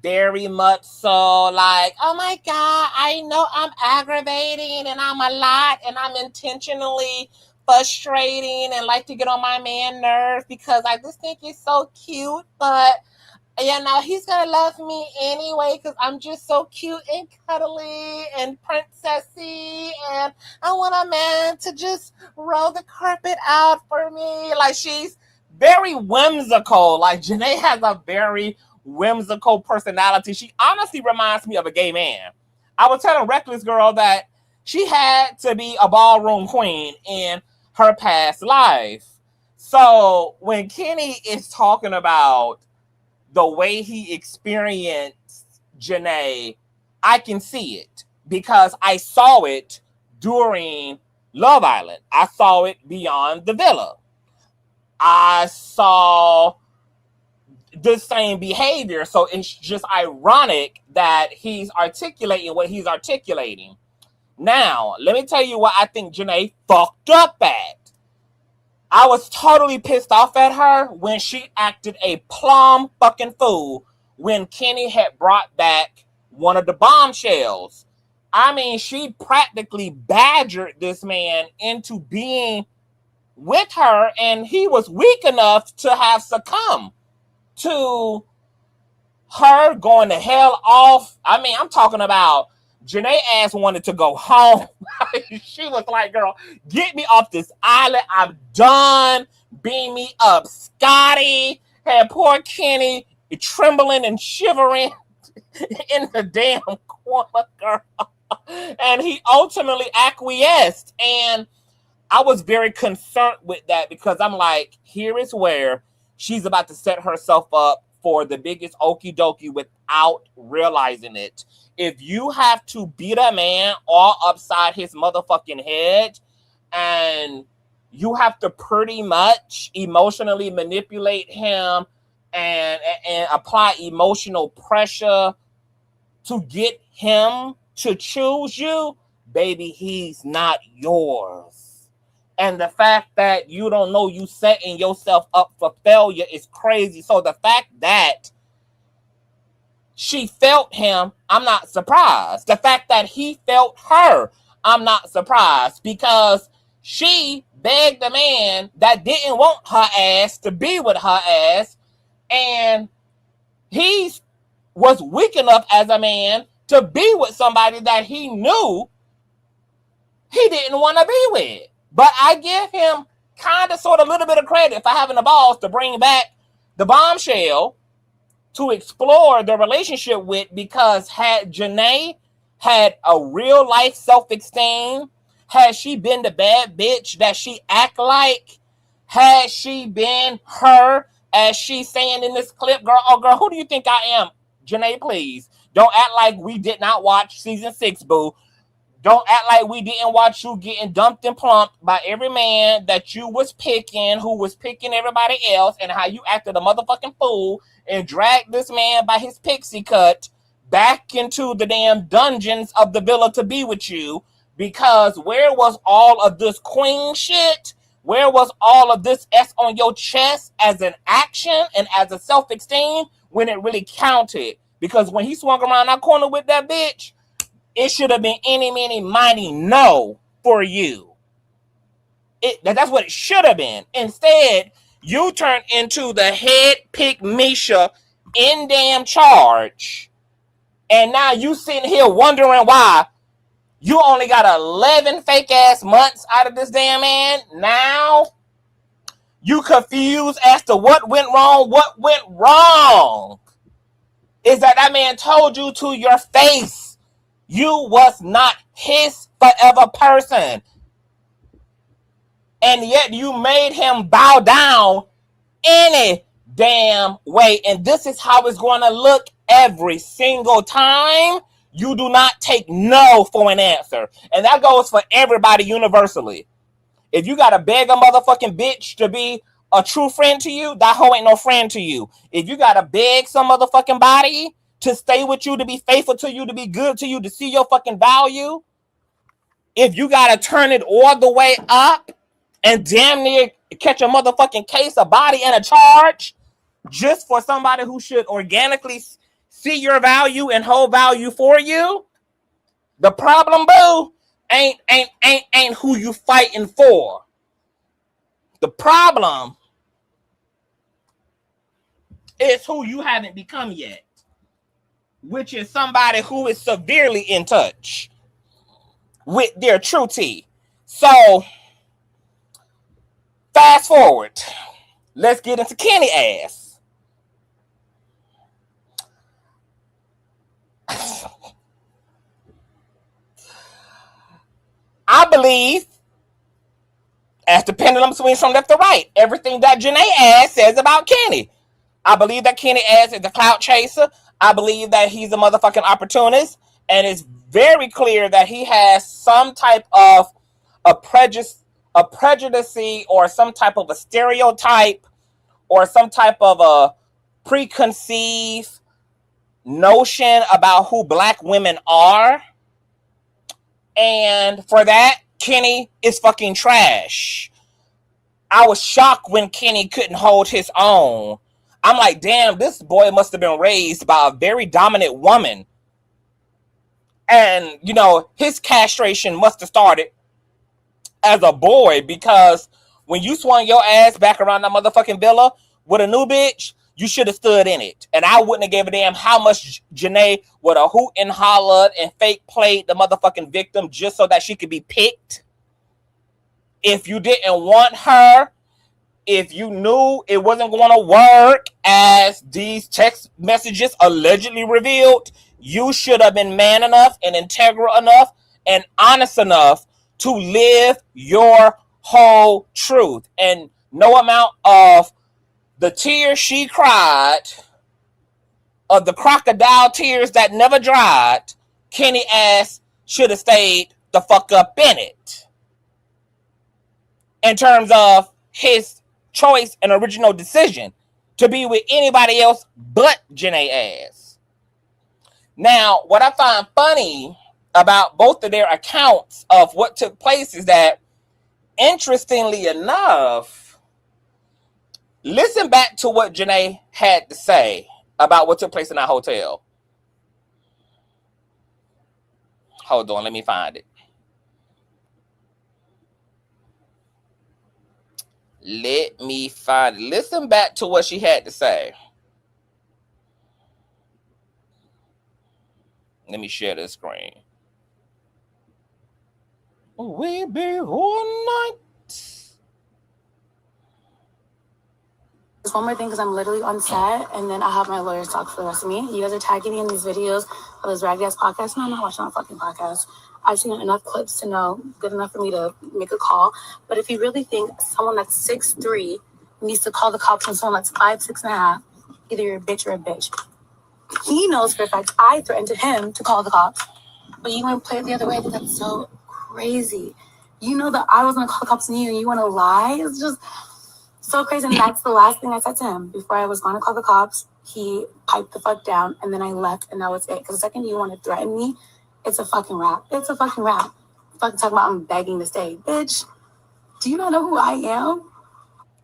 very much so like, oh my God, I know I'm aggravating and I'm a lot and I'm intentionally frustrating and like to get on my man nerves because I just think he's so cute, but you know, he's gonna love me anyway because I'm just so cute and cuddly and princessy, and I want a man to just roll the carpet out for me. Like, she's very whimsical. Like, Janae has a very whimsical personality. She honestly reminds me of a gay man. I was telling Reckless Girl that she had to be a ballroom queen in her past life. So when Kenny is talking about the way he experienced Janae, I can see it because I saw it during Love Island. I saw it beyond the villa. I saw the same behavior. So it's just ironic that he's articulating what he's articulating. Now, let me tell you what I think Janae fucked up at. I was totally pissed off at her when she acted a plum fucking fool when Kenny had brought back one of the bombshells. I mean, she practically badgered this man into being with her, and he was weak enough to have succumbed to her going to hell off. I mean, I'm talking about Janae ass wanted to go home. She was like, girl, get me off this island. I'm done. Beam me up. Scotty had poor Kenny trembling and shivering in the damn corner, girl. And he ultimately acquiesced. And I was very concerned with that because I'm like, here is where she's about to set herself up for the biggest okie dokie without realizing it. If you have to beat a man all upside his motherfucking head and you have to pretty much emotionally manipulate him and apply emotional pressure to get him to choose you, baby, he's not yours. And the fact that you don't know you setting yourself up for failure is crazy. So the fact that she felt him, I'm not surprised. The fact that he felt her, I'm not surprised, because she begged the man that didn't want her ass to be with her ass, and he was weak enough as a man to be with somebody that he knew he didn't want to be with. But I give him kind of sort of a little bit of credit for having the balls to bring back the bombshell to explore the relationship with, because had Janae had a real life self-esteem, had she been the bad bitch that she act like, had she been her as she's saying in this clip, girl, oh girl, who do you think I am? Janae, please. Don't act like we did not watch season 6, boo. Don't act like we didn't watch you getting dumped and plumped by every man that you was picking, who was picking everybody else, and how you acted a motherfucking fool and dragged this man by his pixie cut back into the damn dungeons of the villa to be with you. Because where was all of this queen shit? Where was all of this S on your chest as an action and as a self-esteem when it really counted? Because when he swung around that corner with that bitch, it should have been any, many, mighty no for you. That's what it should have been. Instead, you turned into the head pick Misha in damn charge. And now you sitting here wondering why you only got 11 fake ass months out of this damn man. Now you confused as to what went wrong. What went wrong is that man told you to your face you was not his forever person. And yet you made him bow down any damn way. And this is how it's going to look every single time. You do not take no for an answer. And that goes for everybody universally. If you got to beg a motherfucking bitch to be a true friend to you, that hoe ain't no friend to you. If you got to beg some motherfucking body to stay with you, to be faithful to you, to be good to you, to see your fucking value, if you got to turn it all the way up and damn near catch a motherfucking case, a body, and a charge just for somebody who should organically see your value and hold value for you, the problem, boo, ain't who you fighting for. The problem is who you haven't become yet, which is somebody who is severely in touch with their true T. So, fast forward. Let's get into Kenny ass. I believe, as the pendulum swings from left to right, everything that Janae ass says about Kenny. I believe that Kenny ass is a clout chaser. I believe that he's a motherfucking opportunist. And it's very clear that he has some type of a prejudice or some type of a stereotype or some type of a preconceived notion about who black women are. And for that, Kenny is fucking trash. I was shocked when Kenny couldn't hold his own. I'm like, damn, this boy must have been raised by a very dominant woman. And, you know, his castration must have started as a boy, because when you swung your ass back around that motherfucking villa with a new bitch, you should have stood in it. And I wouldn't have gave a damn how much Janae would have hoot and hollered and fake played the motherfucking victim just so that she could be picked. If you didn't want her, if you knew it wasn't going to work as these text messages allegedly revealed, you should have been man enough and integral enough and honest enough to live your whole truth. And no amount of the tears she cried, of the crocodile tears that never dried, Kenny ass should have stayed the fuck up in it. In terms of his choice and original decision to be with anybody else but Janae ass. Now, what I find funny about both of their accounts of what took place is that, interestingly enough, listen back to what Janae had to say about what took place in that hotel. Hold on, let me find it. Let me find it. Listen back to what she had to say. Let me share this screen. We be all night. Just one more thing, because I'm literally on set, and then I have my lawyers talk for the rest of me. You guys are tagging me in these videos of this ragged ass podcast. No, I'm not watching that fucking podcast. I've seen enough clips to know good enough for me to make a call. But if you really think someone that's 6'3" needs to call the cops on someone that's 5', 6.5", either you're a bitch or a bitch. He knows for a fact I threatened him to call the cops, but you want to play it the other way. I think that's so crazy. You know that I was going to call the cops on you, and you want to lie? It's just so crazy. And that's the last thing I said to him before I was going to call the cops. He piped the fuck down, and then I left, and that was it. Because the second you want to threaten me, it's a fucking wrap. It's a fucking wrap. Fucking talking about I'm begging to stay. Bitch, do you not know who I am?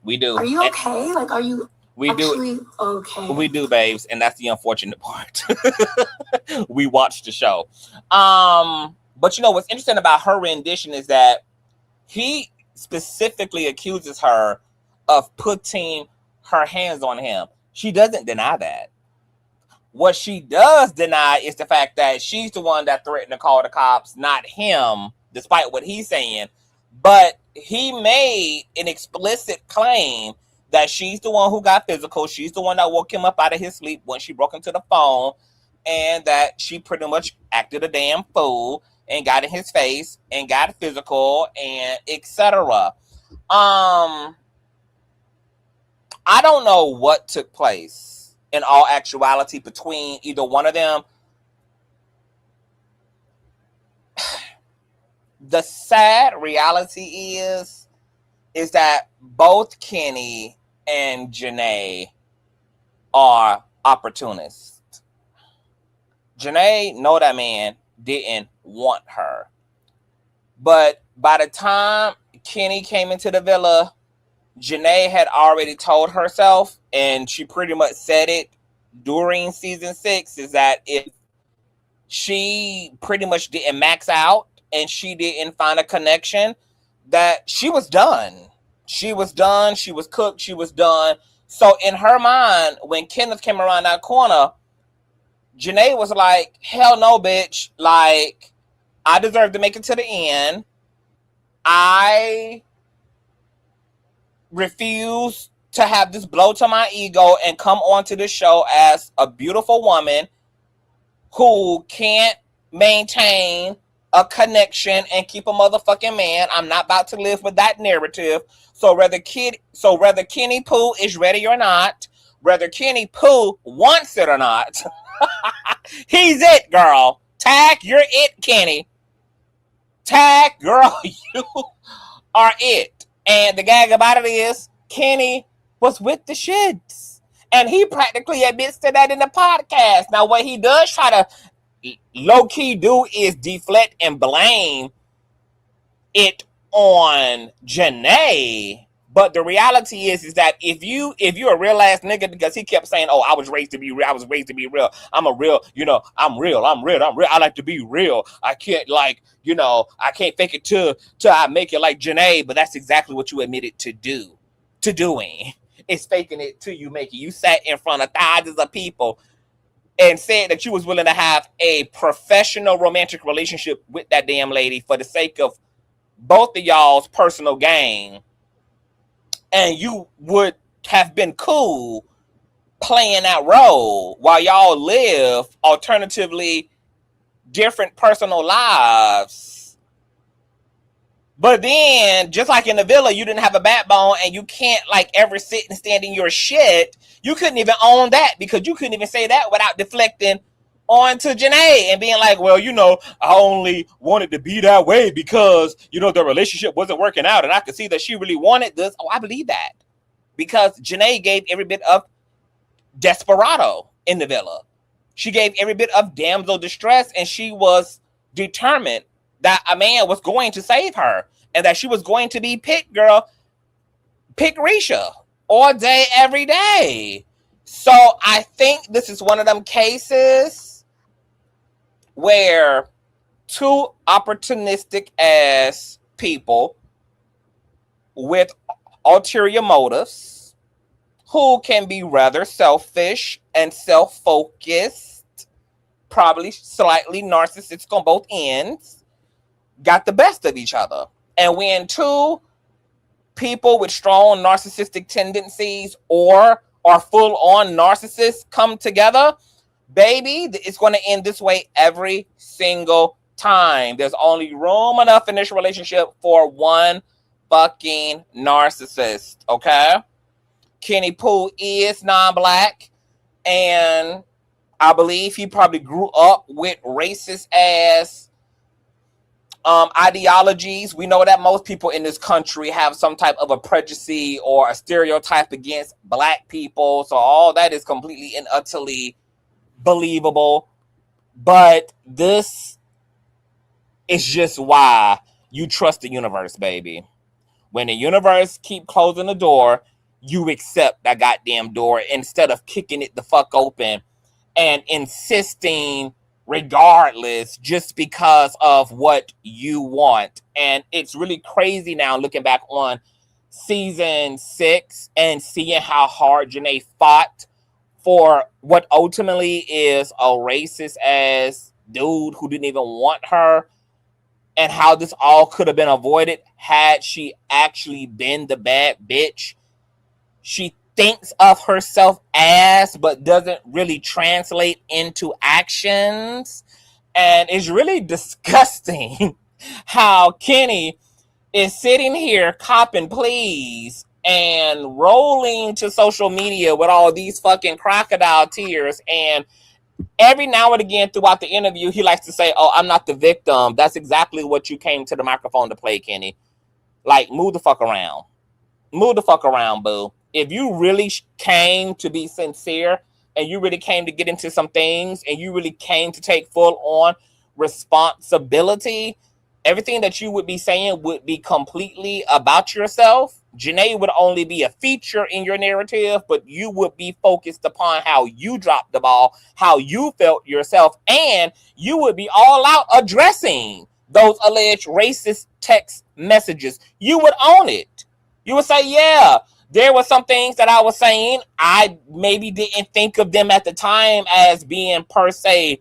We do. Are you okay? Like, are you actually okay? We do, babes, and that's the unfortunate part. We watched the show. But you know what's interesting about her rendition is that he specifically accuses her of putting her hands on him. She doesn't deny that. What she does deny is the fact that she's the one that threatened to call the cops, not him, despite what he's saying. But he made an explicit claim that she's the one who got physical. She's the one that woke him up out of his sleep when she broke into the phone, and that she pretty much acted a damn fool and got in his face and got physical and etc. I don't know what took place in all actuality between either one of them. The sad reality is that both Kenny and Janae are opportunists. Janae know that man didn't want her. But by the time Kenny came into the villa, Janae had already told herself, and she pretty much said it during season 6, is that if she pretty much didn't max out and she didn't find a connection, that she was done. She was done. She was cooked. She was done. So in her mind, when Kenneth came around that corner, Janae was like, hell no, bitch. Like, I deserve to make it to the end. I refuse to have this blow to my ego and come onto the show as a beautiful woman who can't maintain a connection and keep a motherfucking man. I'm not about to live with that narrative. So whether Kenny Pooh is ready or not, whether Kenny Pooh wants it or not, he's it, girl. Tag, you're it, Kenny. Tag, girl, you are it. And the gag about it is, Kenny was with the shits. And he practically admits to that in the podcast. Now, what he does try to low-key do is deflect and blame it on Janae. But the reality is that if you're a real ass nigga, because he kept saying, oh, I was raised to be real. I'm a real, I'm real. I like to be real. I can't I can't fake it till I make it like Janae. But that's exactly what you admitted to doing. It's faking it till you make it. You sat in front of thousands of people and said that you was willing to have a professional romantic relationship with that damn lady for the sake of both of y'all's personal gain. And you would have been cool playing that role while y'all live alternatively different personal lives. But then, just like in the villa, you didn't have a backbone and you can't ever sit and stand in your shit. You couldn't even own that because you couldn't even say that without deflecting onto Janae and being like, well, I only wanted to be that way because, the relationship wasn't working out and I could see that she really wanted this. Oh, I believe that. Because Janae gave every bit of desperado in the villa. She gave every bit of damsel distress, and she was determined that a man was going to save her and that she was going to be pick Risha all day, every day. So I think this is one of them cases where two opportunistic ass people with ulterior motives who can be rather selfish and self-focused probably slightly narcissistic on both ends, got the best of each other. And when two people with strong narcissistic tendencies or are full-on narcissists come together, baby, it's going to end this way every single time. There's only room enough in this relationship for one fucking narcissist, okay? Kenny Pooh is non-black, and I believe he probably grew up with racist ass ideologies. We know that most people in this country have some type of a prejudice or a stereotype against black people. So all that is completely and utterly believable. But this is just why you trust the universe, baby. When the universe keep closing the door, you accept that goddamn door instead of kicking it the fuck open and insisting regardless just because of what you want. And it's really crazy now looking back on season 6 and seeing how hard Janae fought for what ultimately is a racist ass dude who didn't even want her, and how this all could have been avoided had she actually been the bad bitch she thinks of herself as, but doesn't really translate into actions. And it's really disgusting how Kenny is sitting here copping pleas and rolling to social media with all these fucking crocodile tears. And every now and again throughout the interview, he likes to say, oh, I'm not the victim. That's exactly what you came to the microphone to play, Kenny. Like, move the fuck around. Move the fuck around, boo. If you really came to be sincere and you really came to get into some things and you really came to take full on responsibility, everything that you would be saying would be completely about yourself. Janae would only be a feature in your narrative, but you would be focused upon how you dropped the ball, how you felt yourself, and you would be all out addressing those alleged racist text messages. You would own it. You would say, yeah, there were some things that I was saying. I maybe didn't think of them at the time as being per se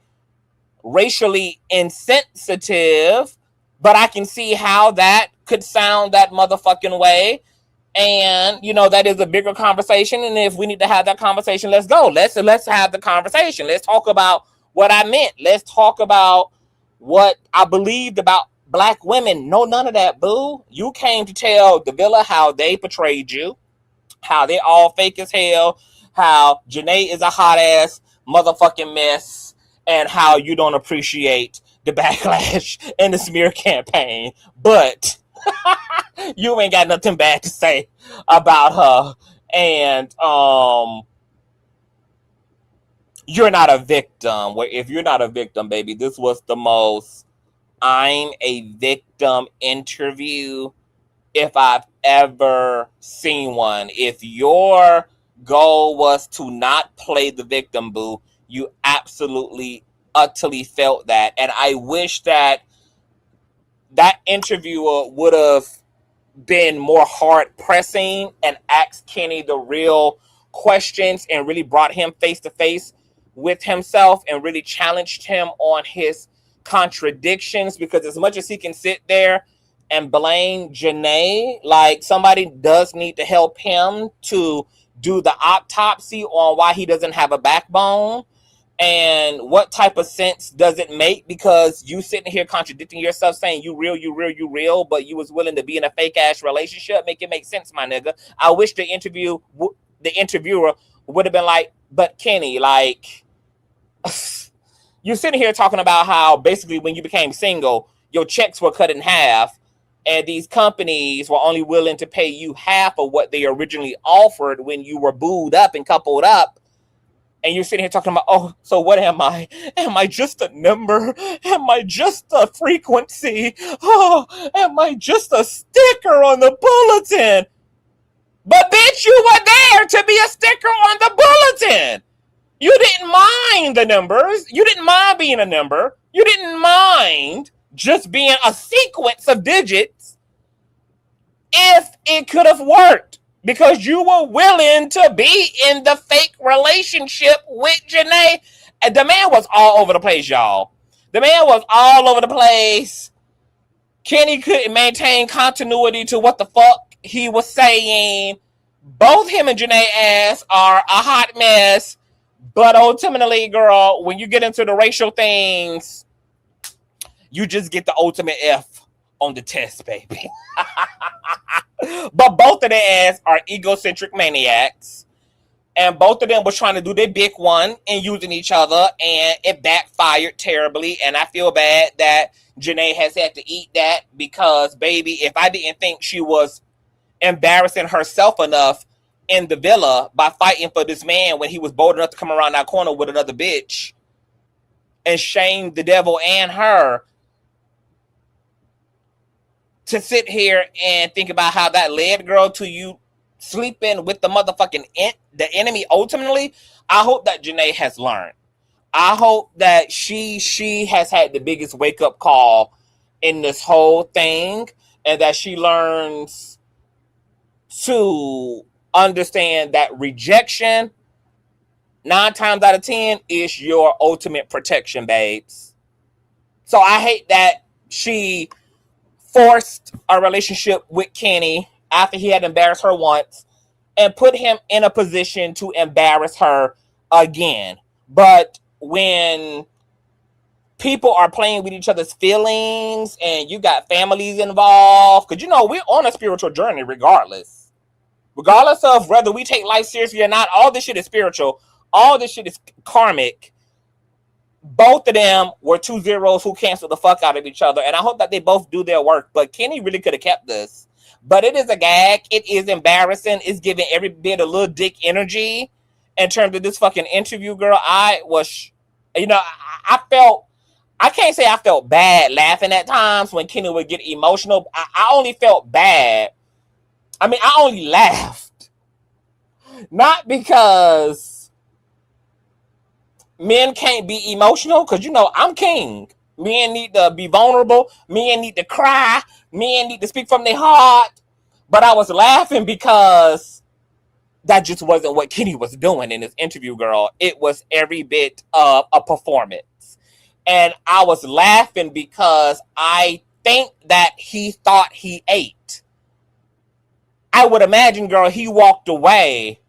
racially insensitive, but I can see how that could sound that motherfucking way. And, you know, that is a bigger conversation. And if we need to have that conversation, let's go. Let's have the conversation. Let's talk about what I meant. Let's talk about what I believed about black women. No, none of that, boo. You came to tell the villa how they portrayed you, how they all fake as hell, how Janae is a hot ass motherfucking mess, and how you don't appreciate the backlash and the smear campaign. But you ain't got nothing bad to say about her. And you're not a victim. Well, if you're not a victim, baby, this was the most I'm a victim interview if I've ever seen one. If your goal was to not play the victim, boo, you absolutely, utterly felt that. And I wish that that interviewer would have been more hard pressing and asked Kenny the real questions and really brought him face to face with himself and really challenged him on his contradictions. Because as much as he can sit there and blame Janae, like, somebody does need to help him to do the autopsy on why he doesn't have a backbone. And what type of sense does it make? Because you sitting here contradicting yourself, saying you real, but you was willing to be in a fake ass relationship. Make it make sense, my nigga. I wish the interviewer would have been like, but Kenny, like, you sitting here talking about how basically when you became single, your checks were cut in half, and these companies were only willing to pay you half of what they originally offered when you were booed up and coupled up. And you're sitting here talking about, oh, so what am I? Am I just a number? Am I just a frequency? Oh, am I just a sticker on the bulletin? But bitch, you were there to be a sticker on the bulletin. You didn't mind the numbers. You didn't mind being a number. You didn't mind just being a sequence of digits if it could have worked. Because you were willing to be in the fake relationship with Janae The man was all over the place, y'all. The man was all over the place. Kenny couldn't maintain continuity to what the fuck he was saying. Both him and Janae ass are a hot mess. But ultimately, girl, when you get into the racial things, you just get the ultimate F on the test, baby. But both of their ass are egocentric maniacs. And both of them was trying to do their big one and using each other, and it backfired terribly. And I feel bad that Janae has had to eat that because, baby, if I didn't think she was embarrassing herself enough in the villa by fighting for this man when he was bold enough to come around that corner with another bitch and shame the devil and her, to sit here and think about how that led, girl, to you sleeping with the motherfucking the enemy ultimately. I hope that Janae has learned. I hope that she has had the biggest wake-up call in this whole thing, and that she learns to understand that rejection 9 times out of 10 is your ultimate protection, babes. So I hate that she forced a relationship with Kenny after he had embarrassed her once and put him in a position to embarrass her again. But when people are playing with each other's feelings and you got families involved, because, you know, we're on a spiritual journey regardless. Regardless of whether we take life seriously or not, all this shit is spiritual. All this shit is karmic. Both of them were 2 zeros who canceled the fuck out of each other. And I hope that they both do their work. But Kenny really could have kept this. But it is a gag. It is embarrassing. It's giving every bit a little dick energy in terms of this fucking interview, girl. I was, you know, I felt, I can't say I felt bad laughing at times when Kenny would get emotional. I only felt bad. I mean, I only laughed. Not because men can't be emotional, because, you know, I'm king. Men need to be vulnerable. Men need to cry. Men need to speak from their heart. But I was laughing because that just wasn't what Kenny was doing in this interview, girl. It was every bit of a performance. And I was laughing because I think that he thought he ate. I would imagine, girl, he walked away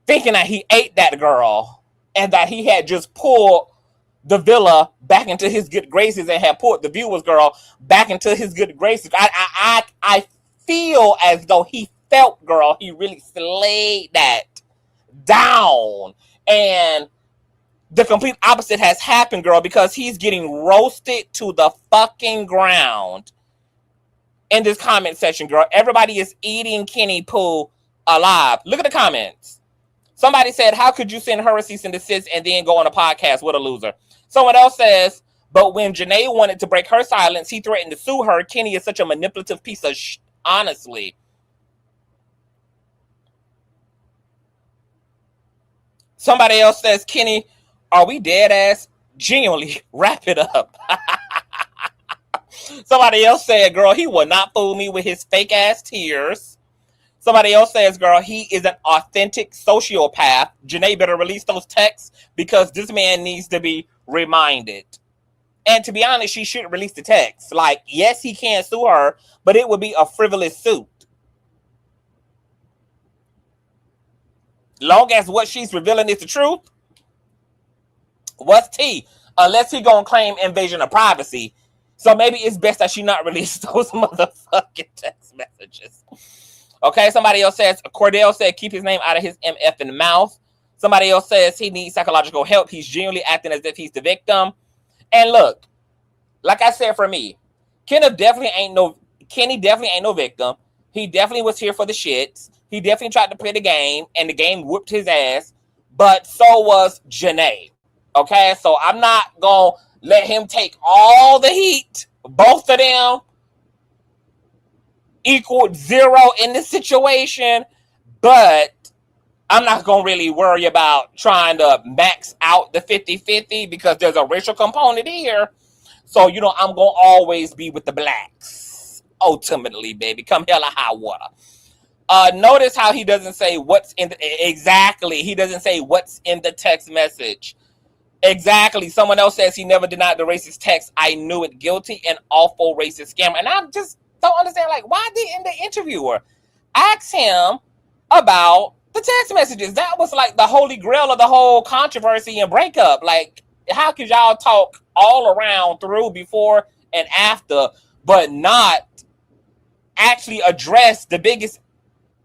thinking that he ate that girl and that he had just pulled the villa back into his good graces and had pulled the viewers, girl, back into his good graces. I feel as though he felt, girl, he really slayed that down. And the complete opposite has happened, girl, because he's getting roasted to the fucking ground in this comment section, girl. Everybody is eating Kenny Poo alive. Look at the comments. Somebody said, how could you send her a cease and desist and then go on a podcast? What a loser. Someone else says, but when Janae wanted to break her silence, he threatened to sue her. Kenny is such a manipulative piece of honestly. Somebody else says, Kenny, are we dead ass? Genuinely, wrap it up. Somebody else said, girl, he will not fool me with his fake ass tears. Somebody else says, girl, he is an authentic sociopath. Janae better release those texts because this man needs to be reminded. And to be honest, she shouldn't release the text. Like, yes, he can sue her, but it would be a frivolous suit. Long as what she's revealing is the truth, what's T? Unless he gonna claim invasion of privacy. So maybe it's best that she not release those motherfucking text messages. Okay, somebody else says, Kordell said, keep his name out of his MF in the mouth. Somebody else says he needs psychological help. He's genuinely acting as if he's the victim. And look, like I said, for me, Kenny definitely ain't no victim. He definitely was here for the shits. He definitely tried to play the game, and the game whooped his ass. But so was Janae. Okay, so I'm not going to let him take all the heat. Both of them equaled 0 in this situation, but I'm not going to really worry about trying to max out the 50-50 because there's a racial component here. So, you know, I'm going to always be with the blacks. Ultimately, baby. Come hell or high water. Notice how he doesn't say what's in the... Exactly. He doesn't say what's in the text message. Exactly. Someone else says he never denied the racist text. I knew it. Guilty and awful racist scammer. And I just don't understand, like, why didn't the interviewer ask him about the text messages? That was like the holy grail of the whole controversy and breakup. Like, how could y'all talk all around through before and after, but not actually address the biggest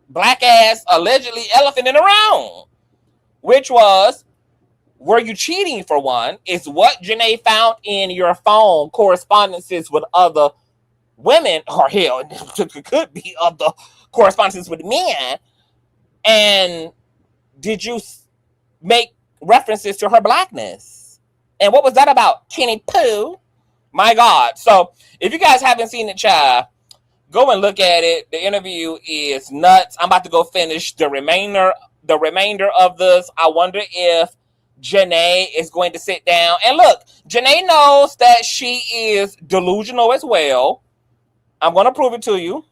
black ass allegedly elephant in the room, which was, were you cheating, for one? Is what Janae found in your phone correspondences with other women, or hell, it could be other correspondences with men, and did you make references to her blackness? And what was that about, Kenny Pooh? My God. So if you guys haven't seen it, child, go and look at it. The interview is nuts. I'm about to go finish the remainder of this. I wonder if Janae is going to sit down. And look, Janae knows that she is delusional as well. I'm going to prove it to you.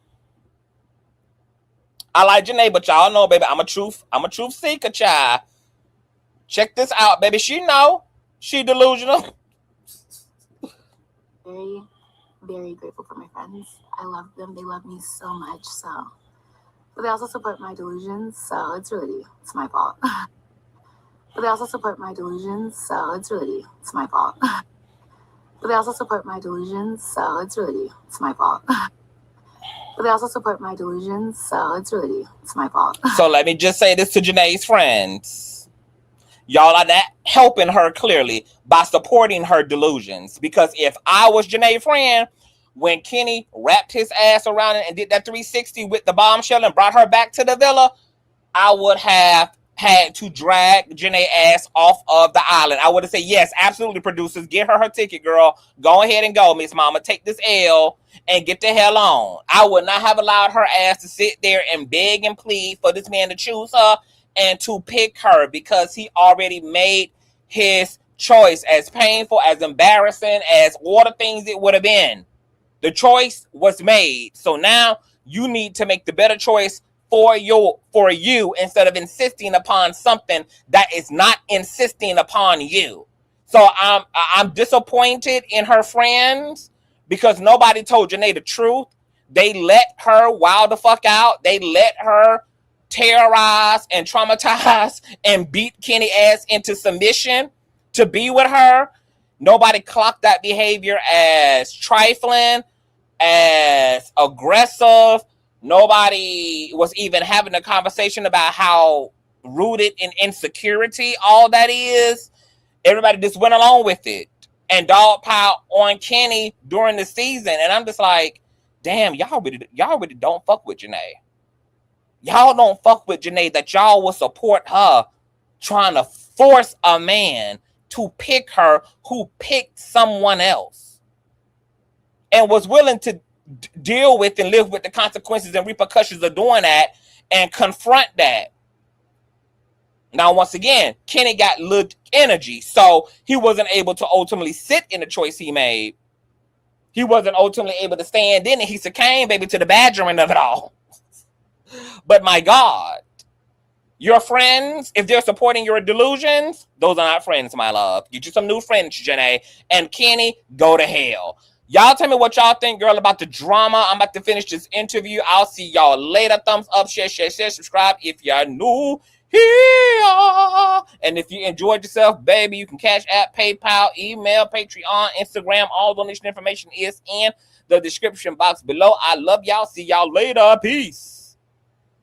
I like Janae, but y'all know, baby, I'm a truth seeker, child. Check this out, baby. She know she delusional. Very, very grateful for my friends. I love them. They love me so much. So, but they also support my delusions. So it's my fault. But they also support my delusions. So it's my fault. But they also support my delusions. So it's my fault. But they also support my delusions. So it's my fault. So let me just say this to Janae's friends. Y'all are not helping her clearly by supporting her delusions. Because if I was Janae's friend, when Kenny wrapped his ass around it and did that 360 with the bombshell and brought her back to the villa, I would have had to drag Janae ass off of the island. I would have said, yes, absolutely, producers, get her ticket, girl. Go ahead and go, Miss Mama. Take this L and get the hell on. I would not have allowed her ass to sit there and beg and plead for this man to choose her and to pick her, because he already made his choice. As painful, as embarrassing, as all the things it would have been, the choice was made. So now you need to make the better choice for you instead of insisting upon something that is not insisting upon you. So I'm disappointed in her friends because nobody told Janae the truth. They let her wild the fuck out. They let her terrorize and traumatize and beat Kenny ass into submission to be with her. Nobody clocked that behavior as trifling, as aggressive. Nobody was even having a conversation about how rooted in insecurity all that is. Everybody just went along with it and dogpiled on Kenny during the season. And I'm just like, damn, y'all really don't fuck with Janae. Y'all don't fuck with Janae, that y'all will support her trying to force a man to pick her who picked someone else and was willing to deal with and live with the consequences and repercussions of doing that and confront that. Now, once again, Kenny got little energy, so he wasn't able to ultimately sit in the choice he made. He wasn't ultimately able to stand in it. He succumbed, baby, to the badgering of it all. But my God, your friends, if they're supporting your delusions, those are not friends, my love. Get you some new friends, Janae. And Kenny, go to hell. Y'all tell me what y'all think, girl, about the drama. I'm about to finish this interview. I'll see y'all later. Thumbs up, share, subscribe if you're new here. And if you enjoyed yourself, baby, you can Cash App, PayPal, email, Patreon, Instagram. All donation information is in the description box below. I love y'all. See y'all later. Peace.